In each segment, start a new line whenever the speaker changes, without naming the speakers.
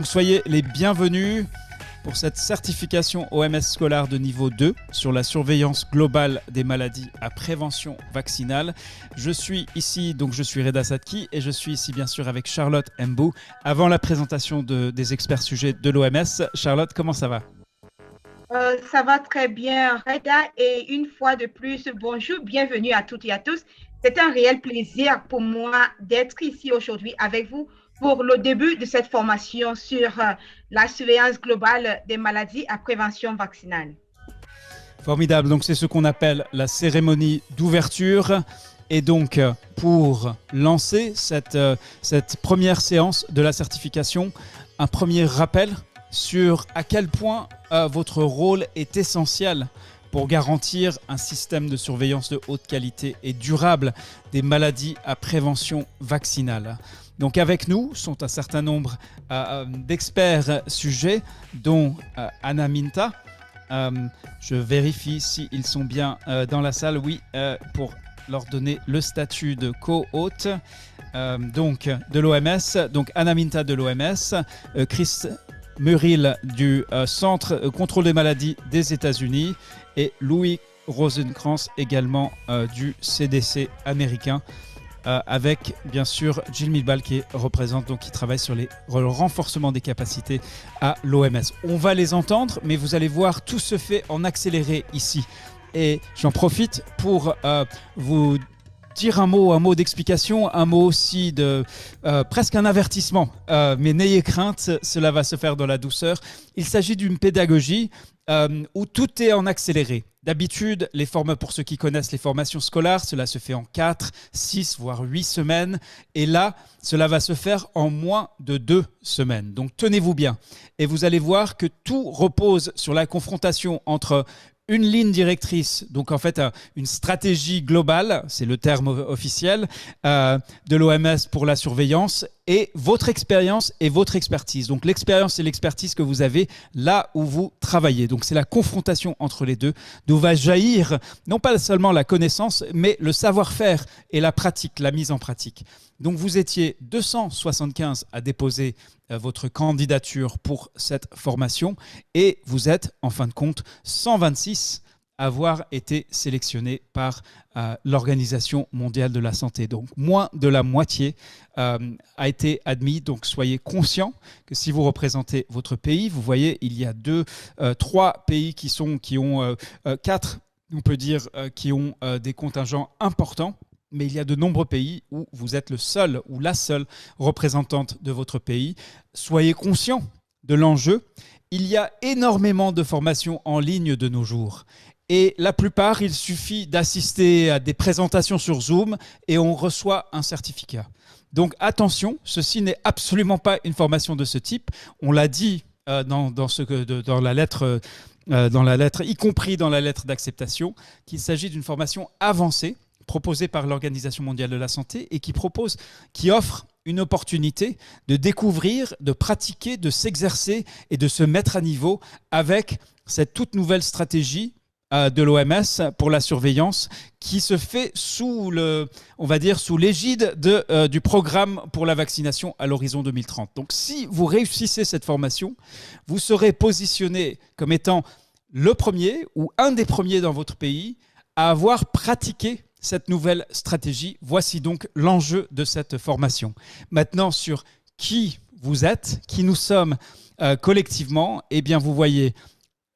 soyez les bienvenus pour cette certification OMS scolaire de niveau 2 sur la surveillance globale des maladies à prévention vaccinale. Je suis ici, donc je suis Reda Sadki et je suis ici bien sûr avec Charlotte Mbou. Avant la présentation des experts sujets de l'OMS, Charlotte, comment ça va?
Ça va très bien, Reda, et une fois de plus, bonjour, bienvenue à toutes et à tous. C'est un réel plaisir pour moi d'être ici aujourd'hui avec vous pour le début de cette formation sur la surveillance globale des maladies à prévention vaccinale.
Formidable, donc c'est ce qu'on appelle la cérémonie d'ouverture. Et donc, pour lancer cette première séance de la certification, un premier rappel sur à quel point votre rôle est essentiel pour garantir un système de surveillance de haute qualité et durable des maladies à prévention vaccinale. Donc avec nous sont un certain nombre d'experts sujets, dont Anna Minta. Je vérifie s'ils sont bien dans la salle, oui, pour leur donner le statut de co-hôte donc de l'OMS, donc Anna Minta de l'OMS, Chris Muril du Centre Contrôle des maladies des États-Unis et Louis Rosenkrantz également du CDC américain, avec bien sûr Jill Milbal qui travaille sur le renforcement des capacités à l'OMS. On va les entendre, mais vous allez voir, tout se fait en accéléré ici. Et j'en profite pour vous dire un mot d'explication, un mot aussi de presque un avertissement. Mais n'ayez crainte, cela va se faire dans la douceur. Il s'agit d'une pédagogie où tout est en accéléré. D'habitude, pour ceux qui connaissent les formations scolaires, cela se fait en 4, 6, voire 8 semaines. Et là, cela va se faire en moins de 2 semaines. Donc tenez-vous bien. Et vous allez voir que tout repose sur la confrontation entre une ligne directrice, donc en fait une stratégie globale, c'est le terme officiel, de l'OMS pour la surveillance, et votre expérience et votre expertise. Donc l'expérience et l'expertise que vous avez là où vous travaillez. Donc c'est la confrontation entre les deux, d'où va jaillir non pas seulement la connaissance, mais le savoir-faire et la pratique, la mise en pratique. Donc vous étiez 275 à déposer votre candidature pour cette formation et vous êtes en fin de compte 126 à avoir été sélectionnés par l'Organisation mondiale de la santé. Donc moins de la moitié a été admis. Donc soyez conscients que si vous représentez votre pays, vous voyez, il y a 3 pays qui ont 4, on peut dire, qui ont des contingents importants. Mais il y a de nombreux pays où vous êtes le seul ou la seule représentante de votre pays. Soyez conscients de l'enjeu. Il y a énormément de formations en ligne de nos jours. Et la plupart, il suffit d'assister à des présentations sur Zoom et on reçoit un certificat. Donc attention, ceci n'est absolument pas une formation de ce type. On l'a dit dans la lettre, y compris dans la lettre d'acceptation, qu'il s'agit d'une formation avancée proposée par l'Organisation mondiale de la santé et qui offre une opportunité de découvrir, de pratiquer, de s'exercer et de se mettre à niveau avec cette toute nouvelle stratégie de l'OMS pour la surveillance qui se fait sous l'égide du programme pour la vaccination à l'horizon 2030. Donc si vous réussissez cette formation, vous serez positionné comme étant le premier ou un des premiers dans votre pays à avoir pratiqué cette nouvelle stratégie. Voici donc l'enjeu de cette formation. Maintenant, sur qui vous êtes, qui nous sommes collectivement, eh bien vous voyez,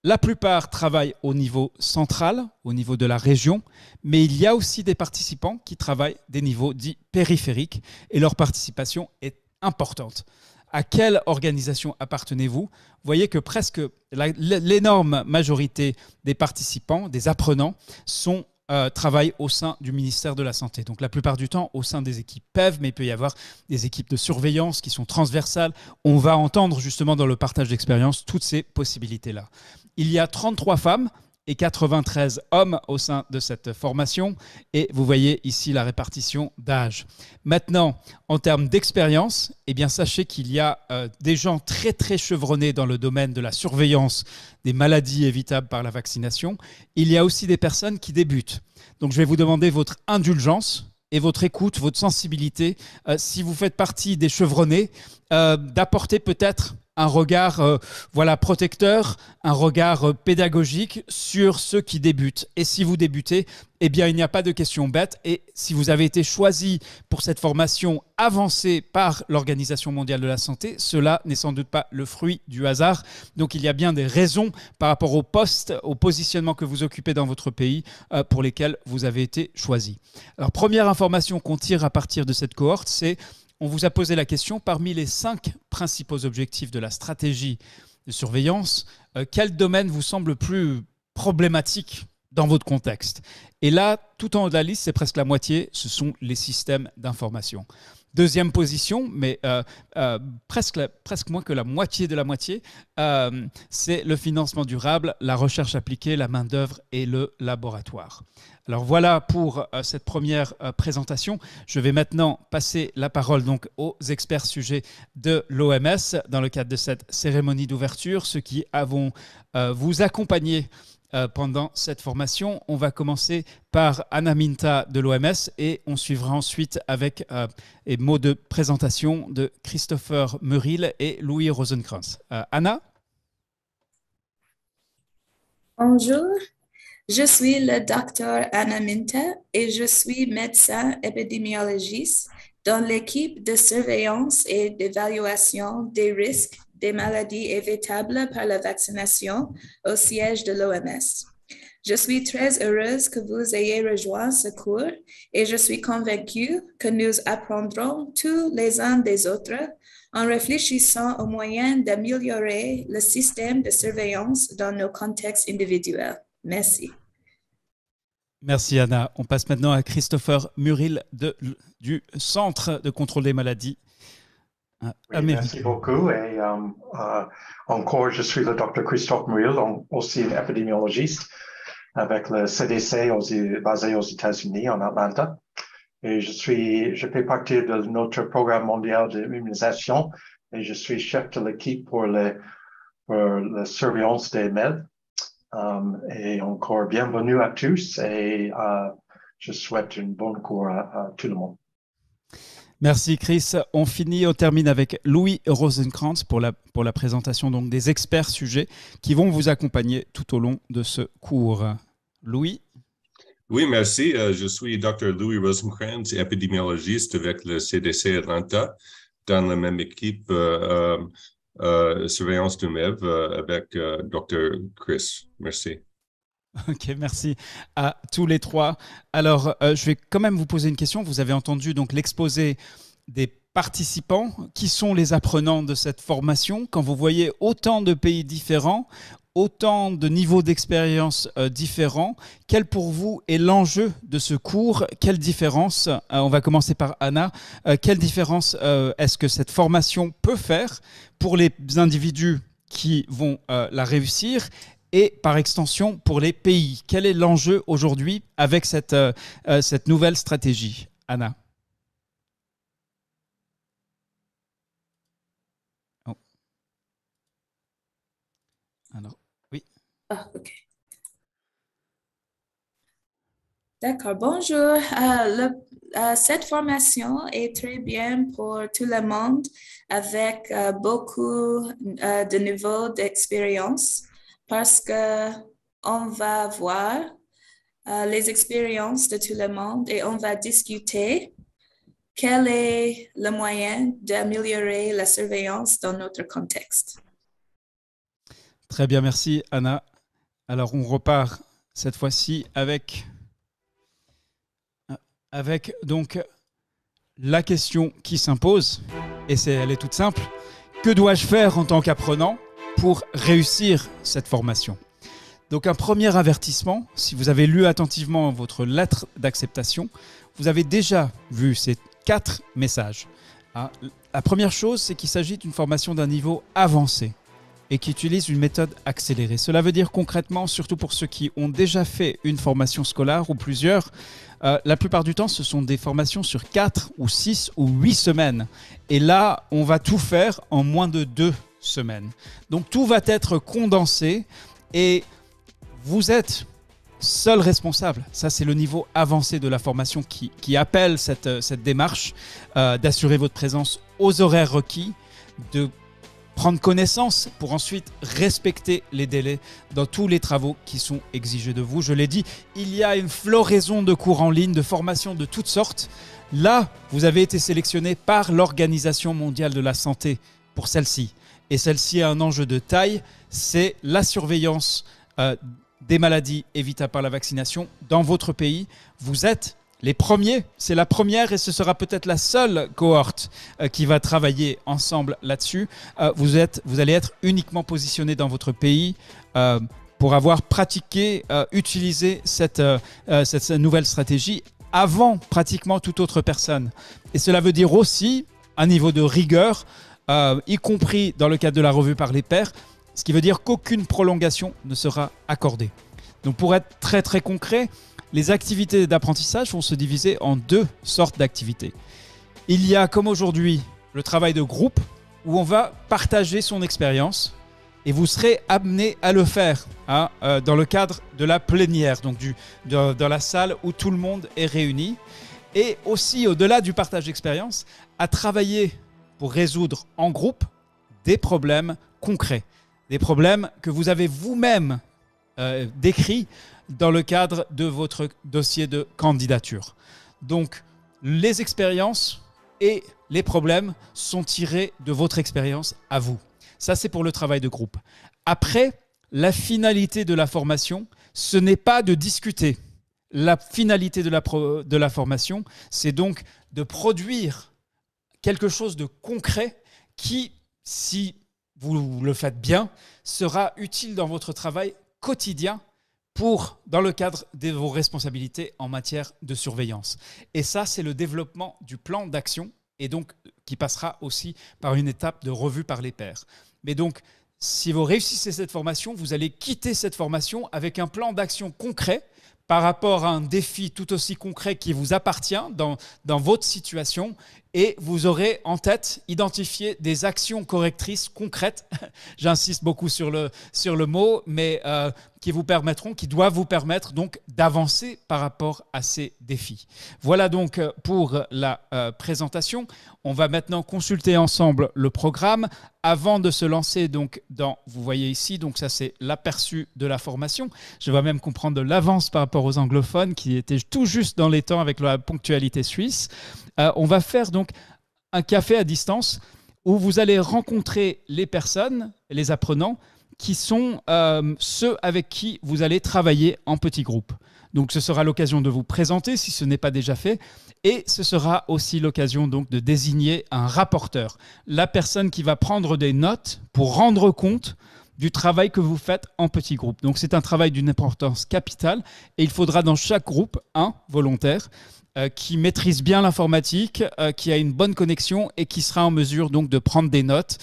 la plupart travaillent au niveau central, au niveau de la région, mais il y a aussi des participants qui travaillent des niveaux dits périphériques et leur participation est importante. À quelle organisation appartenez-vous? Vous voyez que presque l'énorme majorité des participants, des apprenants, travaillent au sein du ministère de la Santé. Donc la plupart du temps au sein des équipes PEV, mais il peut y avoir des équipes de surveillance qui sont transversales. On va entendre justement dans le partage d'expérience toutes ces possibilités-là. Il y a 33 femmes et 93 hommes au sein de cette formation. Et vous voyez ici la répartition d'âge. Maintenant, en termes d'expérience, eh bien, sachez qu'il y a des gens très très chevronnés dans le domaine de la surveillance des maladies évitables par la vaccination. Il y a aussi des personnes qui débutent. Donc je vais vous demander votre indulgence et votre écoute, votre sensibilité, si vous faites partie des chevronnés, d'apporter peut-être un regard protecteur, un regard pédagogique sur ceux qui débutent. Et si vous débutez, eh bien, il n'y a pas de question bête. Et si vous avez été choisi pour cette formation avancée par l'Organisation mondiale de la santé, cela n'est sans doute pas le fruit du hasard. Donc, il y a bien des raisons par rapport au poste, au positionnement que vous occupez dans votre pays pour lesquels vous avez été choisi. Alors, première information qu'on tire à partir de cette cohorte, c'est on vous a posé la question, parmi les 5 principaux objectifs de la stratégie de surveillance, quel domaine vous semble plus problématique dans votre contexte? Et là, tout en haut de la liste, c'est presque la moitié, ce sont les systèmes d'information. Deuxième position, mais presque moins que la moitié de la moitié, c'est le financement durable, la recherche appliquée, la main-d'œuvre et le laboratoire. Alors voilà pour cette première présentation. Je vais maintenant passer la parole donc aux experts sujets de l'OMS dans le cadre de cette cérémonie d'ouverture, ceux qui vont vous accompagner pendant cette formation. On va commencer par Anna Minta de l'OMS et on suivra ensuite avec les mots de présentation de Christopher Muriel et Louis Rosenkrantz. Anna?
Bonjour, je suis le docteur Anna Minta et je suis médecin épidémiologiste dans l'équipe de surveillance et d'évaluation des risques des maladies évitables par la vaccination au siège de l'OMS. Je suis très heureuse que vous ayez rejoint ce cours et je suis convaincue que nous apprendrons tous les uns des autres en réfléchissant aux moyens d'améliorer le système de surveillance dans nos contextes individuels. Merci.
Merci Anna. On passe maintenant à Christopher Muriel du Centre de contrôle des maladies.
Oui, merci beaucoup. Et encore, je suis le Dr Christophe Muriel, aussi un épidémiologiste avec le CDC basé aux États-Unis, en Atlanta. Et je fais partie de notre programme mondial d'immunisation et je suis chef de l'équipe pour la surveillance des MED. Et encore bienvenue à tous et je souhaite une bonne cours à tout le monde.
Merci Chris. On termine avec Louis Rosenkrantz pour la présentation donc, des experts sujets qui vont vous accompagner tout au long de ce cours. Louis?
Oui, merci. Je suis Dr Louis Rosenkrantz, épidémiologiste avec le CDC Atlanta, dans la même équipe surveillance du MEV avec Dr Chris. Merci.
Ok, merci à tous les trois. Alors, je vais quand même vous poser une question. Vous avez entendu donc l'exposé des participants. Qui sont les apprenants de cette formation? Quand vous voyez autant de pays différents, autant de niveaux d'expérience différents, quel pour vous est l'enjeu de ce cours? Quelle différence, on va commencer par Anna, quelle différence est-ce que cette formation peut faire pour les individus qui vont la réussir et par extension pour les pays? Quel est l'enjeu aujourd'hui avec cette nouvelle stratégie? Anna? Oh. Alors, oui.
Ah, ok. D'accord, bonjour. Cette formation est très bien pour tout le monde avec beaucoup de niveaux d'expérience parce qu'on va voir les expériences de tout le monde et on va discuter quel est le moyen d'améliorer la surveillance dans notre contexte.
Très bien, merci Anna. Alors on repart cette fois-ci avec donc la question qui s'impose, et elle est toute simple. Que dois-je faire en tant qu'apprenant pour réussir cette formation? Donc un premier avertissement, si vous avez lu attentivement votre lettre d'acceptation, vous avez déjà vu ces 4 messages. La première chose, c'est qu'il s'agit d'une formation d'un niveau avancé et qui utilise une méthode accélérée. Cela veut dire concrètement, surtout pour ceux qui ont déjà fait une formation scolaire ou plusieurs, la plupart du temps, ce sont des formations sur 4 ou 6 ou 8 semaines. Et là, on va tout faire en moins de 2 semaines. Donc tout va être condensé et vous êtes seul responsable. Ça, c'est le niveau avancé de la formation qui appelle cette démarche d'assurer votre présence aux horaires requis, de prendre connaissance pour ensuite respecter les délais dans tous les travaux qui sont exigés de vous. Je l'ai dit, il y a une floraison de cours en ligne, de formations de toutes sortes. Là, vous avez été sélectionné par l'Organisation mondiale de la santé pour celle-ci. Et celle-ci a un enjeu de taille, c'est la surveillance des maladies évitables par la vaccination dans votre pays. Vous êtes les premiers, c'est la première et ce sera peut-être la seule cohorte qui va travailler ensemble là-dessus. Vous allez être uniquement positionné dans votre pays pour avoir pratiqué, utilisé cette nouvelle stratégie avant pratiquement toute autre personne. Et cela veut dire aussi un niveau de rigueur, y compris dans le cadre de la revue par les pairs, ce qui veut dire qu'aucune prolongation ne sera accordée. Donc pour être très très concret, les activités d'apprentissage vont se diviser en deux sortes d'activités. Il y a comme aujourd'hui le travail de groupe où on va partager son expérience et vous serez amené à le faire dans le cadre de la plénière, donc dans la salle où tout le monde est réuni. Et aussi au-delà du partage d'expérience, à travailler pour résoudre en groupe des problèmes concrets, des problèmes que vous avez vous-même décrits dans le cadre de votre dossier de candidature. Donc, les expériences et les problèmes sont tirés de votre expérience à vous. Ça, c'est pour le travail de groupe. Après, la finalité de la formation, ce n'est pas de discuter. La finalité de la formation, c'est donc de produire quelque chose de concret qui, si vous le faites bien, sera utile dans votre travail quotidien dans le cadre de vos responsabilités en matière de surveillance. Et ça, c'est le développement du plan d'action et donc qui passera aussi par une étape de revue par les pairs. Mais donc, si vous réussissez cette formation, vous allez quitter cette formation avec un plan d'action concret par rapport à un défi tout aussi concret qui vous appartient dans votre situation et vous aurez en tête identifié des actions correctrices concrètes, j'insiste beaucoup sur le mot, mais qui doivent vous permettre donc d'avancer par rapport à ces défis. Voilà donc pour la présentation. On va maintenant consulter ensemble le programme avant de se lancer donc vous voyez ici, donc ça c'est l'aperçu de la formation. Je vais même comprendre de l'avance par rapport aux anglophones qui étaient tout juste dans les temps avec la ponctualité suisse. On va faire donc un café à distance où vous allez rencontrer les personnes, les apprenants, qui sont ceux avec qui vous allez travailler en petits groupes. Donc ce sera l'occasion de vous présenter si ce n'est pas déjà fait et ce sera aussi l'occasion donc de désigner un rapporteur, la personne qui va prendre des notes pour rendre compte du travail que vous faites en petits groupes. Donc c'est un travail d'une importance capitale et il faudra dans chaque groupe un volontaire qui maîtrise bien l'informatique, qui a une bonne connexion et qui sera en mesure donc de prendre des notes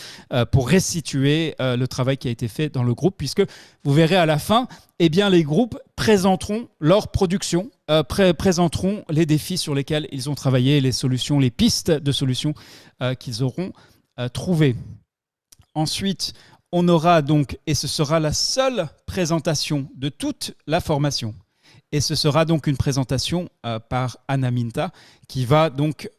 pour restituer le travail qui a été fait dans le groupe, puisque vous verrez à la fin, eh bien, les groupes présenteront leur production, présenteront les défis sur lesquels ils ont travaillé, les solutions, les pistes de solutions qu'ils auront trouvées. Ensuite, on aura donc, et ce sera la seule présentation de toute la formation, et ce sera donc une présentation par Anna Minta qui va donc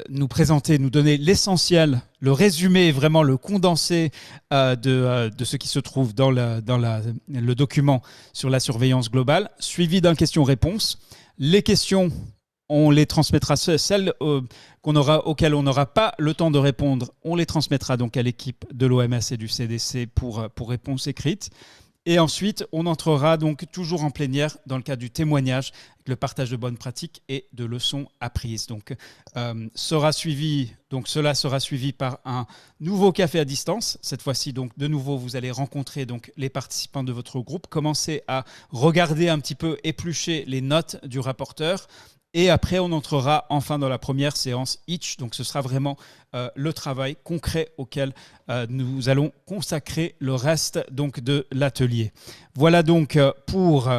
nous présenter, nous donner l'essentiel, le résumé, vraiment le condensé de ce qui se trouve dans le document sur la surveillance globale, suivi d'un question-réponse. Les questions, on les transmettra, celles auxquelles on n'aura pas le temps de répondre, on les transmettra donc à l'équipe de l'OMS et du CDC pour réponse écrite. Et ensuite, on entrera donc toujours en plénière dans le cadre du témoignage, avec le partage de bonnes pratiques et de leçons apprises. Donc, cela sera suivi par un nouveau café à distance. Cette fois-ci, donc, de nouveau, vous allez rencontrer donc, les participants de votre groupe, commencer à regarder un petit peu, éplucher les notes du rapporteur. Et après, on entrera enfin dans la première séance Each. Donc, ce sera vraiment le travail concret auquel nous allons consacrer le reste donc, de l'atelier. Voilà donc pour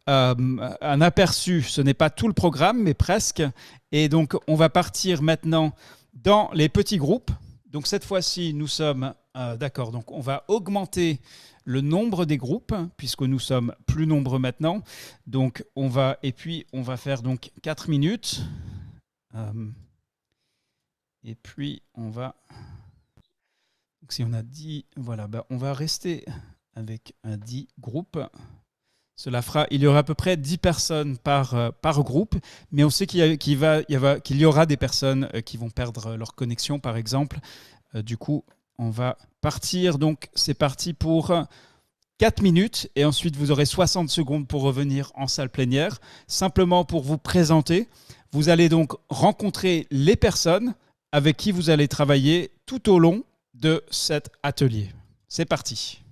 un aperçu. Ce n'est pas tout le programme, mais presque. Et donc, on va partir maintenant dans les petits groupes. Donc, cette fois-ci, nous sommes d'accord. Donc, on va augmenter le nombre des groupes, puisque nous sommes plus nombreux maintenant. Donc, on va faire donc 4 minutes. Et puis, on va Donc si on a 10, voilà, on va rester avec un 10 groupes. Cela fera, il y aura à peu près 10 personnes par groupe, mais on sait qu'il y aura des personnes qui vont perdre leur connexion, par exemple. Du coup, on va partir. Donc, c'est parti pour 4 minutes et ensuite, vous aurez 60 secondes pour revenir en salle plénière. Simplement pour vous présenter, vous allez donc rencontrer les personnes avec qui vous allez travailler tout au long de cet atelier. C'est parti.